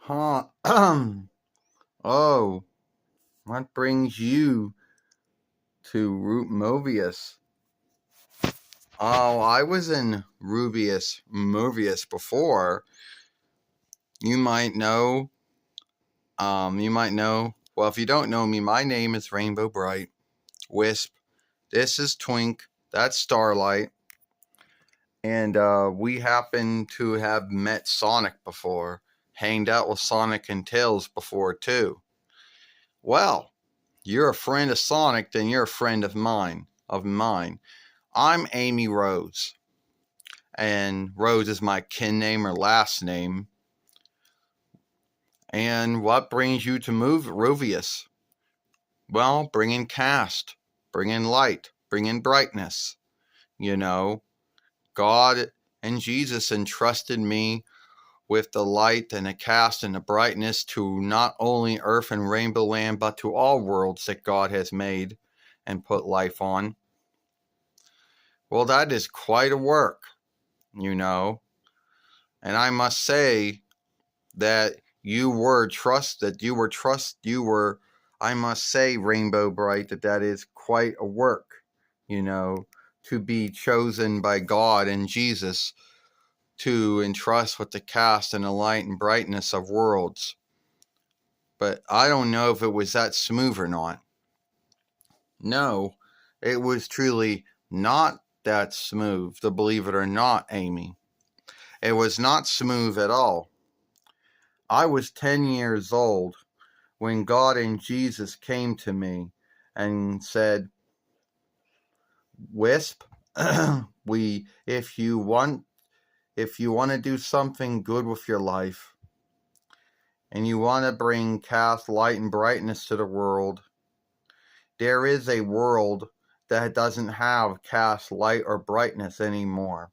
Huh. Oh, what brings you to Root Mobius? Oh, I was in Mobius before. You might know. Well, if you don't know me, my name is Rainbow Brite. Wisp. This is Twink. That's Starlight. And we happen to have met Sonic before. Hanged out with Sonic and Tails before, too. Well, you're a friend of Sonic, then you're a friend of mine. I'm Amy Rose, and Rose is my kin name or last name. And what brings you to move Rovius? Well, bring in cast, bring in light, bring in brightness. You know, God and Jesus entrusted me with the light and the cast and the brightness to not only Earth and Rainbow Land, but to all worlds that God has made and put life on. Well, that is quite a work, you know. And I must say that I must say, Rainbow Bright, that is quite a work, you know, to be chosen by God and Jesus to entrust with the cast and the light and brightness of worlds. But I don't know if it was that smooth or not. No, it was truly not that smooth, to believe it or not, Amy. It was not smooth at all. I was 10 years old when God and Jesus came to me and said, Wisp, if you want to do something good with your life and you want to bring cast light and brightness to the world, there is a world that doesn't have cast light or brightness anymore.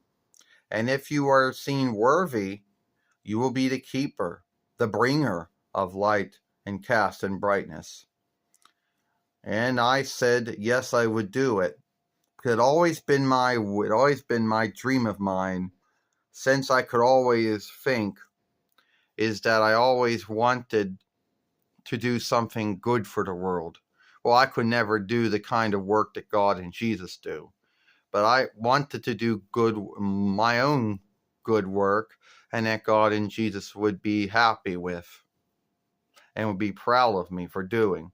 And if you are seen worthy, you will be the keeper, the bringer of light and cast and brightness. And I said, yes, I would do it. It had always been my dream of mine, since I could always think, is that I always wanted to do something good for the world. Well, I could never do the kind of work that God and Jesus do, but I wanted to do my own good work, and that God and Jesus would be happy with and would be proud of me for doing.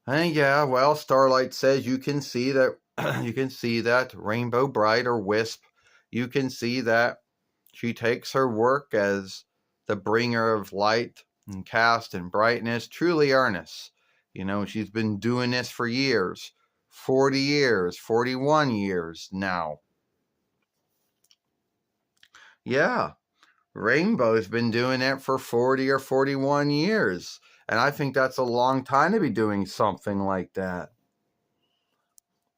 And yeah, well, Starlight says you can see that you can see that Rainbow Bright or Wisp, you can see that she takes her work as the bringer of light and cast and brightness truly earnest. You know, she's been doing this for years, 40 years, 41 years now. Yeah, Rainbow's been doing it for 40 or 41 years. And I think that's a long time to be doing something like that.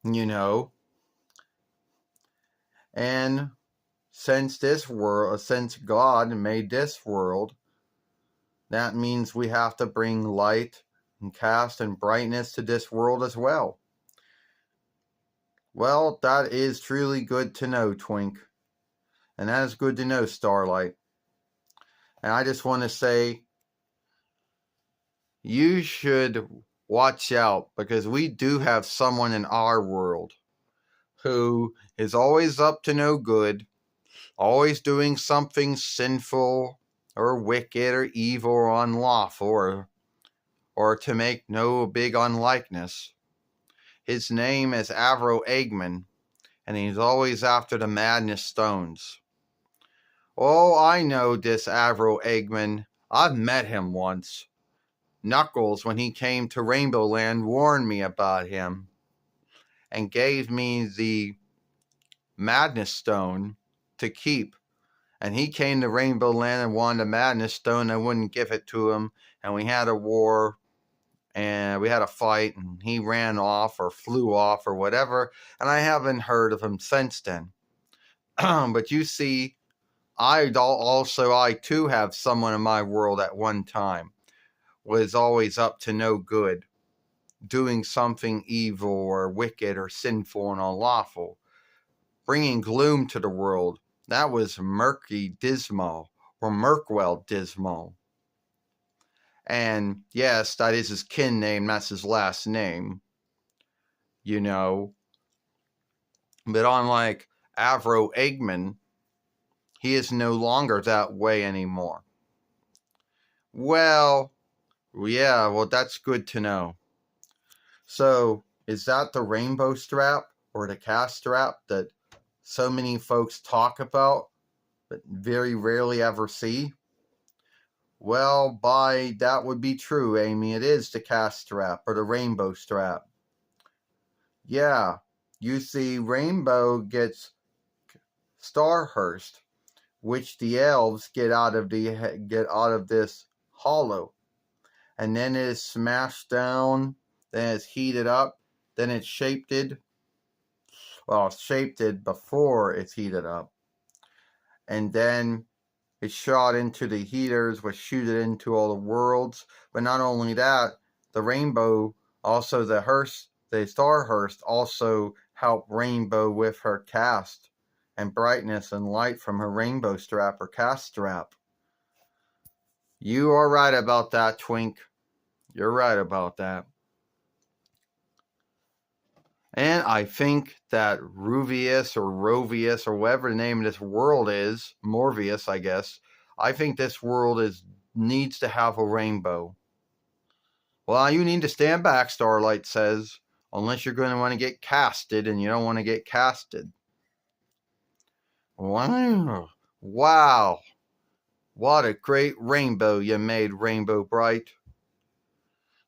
You know, and since God made this world, that means we have to bring light and cast and brightness to this world as well. Well, that is truly good to know, Twink. And that is good to know, Starlight. And I just want to say, you should watch out, because we do have someone in our world who is always up to no good, always doing something sinful or wicked or evil or unlawful, or to make no big unlikeness. His name is Avro Eggman, and he's always after the madness stones. Oh, I know this Avro Eggman. I've met him once. Knuckles, when he came to Rainbow Land, warned me about him and gave me the madness stone to keep. And he came to Rainbow Land and wanted the madness stone. I wouldn't give it to him, and we had a war, and we had a fight, and he ran off or flew off or whatever, and I haven't heard of him since then. But you see, I too have someone in my world at one time was always up to no good, doing something evil or wicked or sinful and unlawful, bringing gloom to the world. That was murky, dismal, or Merkwell Dismal. And yes, that is his kin name, that's his last name. You know. But unlike Avro Eggman, he is no longer that way anymore. Well, yeah, well, that's good to know. So, is that the rainbow strap or the cast strap that so many folks talk about but very rarely ever see? Well, that would be true, Amy. It is the cast strap or the rainbow strap. Yeah, you see, Rainbow gets Starhurst, which the elves get out of this hollow, and then it is smashed down, then it's heated up, then it's shaped. Well, shaped before it's heated up, and then it's shot into the heaters, which shoot it into all the worlds. But not only that, the rainbow, also the Starhurst, also help Rainbow with her cast and brightness and light from her rainbow strap or cast strap. You are right about that, Twink. You're right about that. And I think that Ruvius or Rovius or whatever the name of this world is, Morvius, I guess, I think this world needs to have a rainbow. Well, you need to stand back, Starlight says, unless you're going to want to get casted, and you don't want to get casted. Wow. Wow. What a great rainbow you made, Rainbow Brite.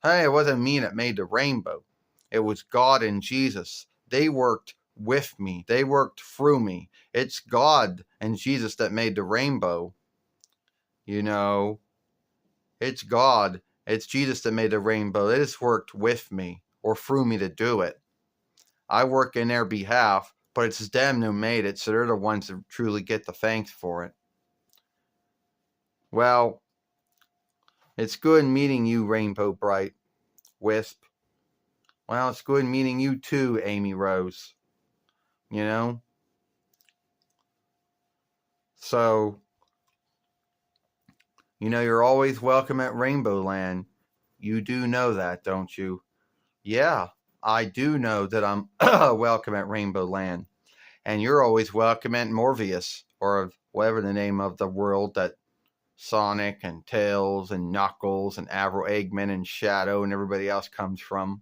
Hey, it wasn't me that made the rainbow. It was God and Jesus. They worked with me. They worked through me. It's God and Jesus that made the rainbow. You know, it's God. It's Jesus that made the rainbow. They just worked with me or through me to do it. I work in their behalf, but it's them who made it, so they're the ones that truly get the thanks for it. Well, it's good meeting you, Rainbow Brite. Wisp. Well, it's good meeting you too, Amy Rose. You know? So, you're always welcome at Rainbow Land. You do know that, don't you? Yeah, I do know that I'm welcome at Rainbow Land. And you're always welcome at Morbius, or whatever the name of the world that Sonic and Tails and Knuckles and Avro Eggman and Shadow and everybody else comes from.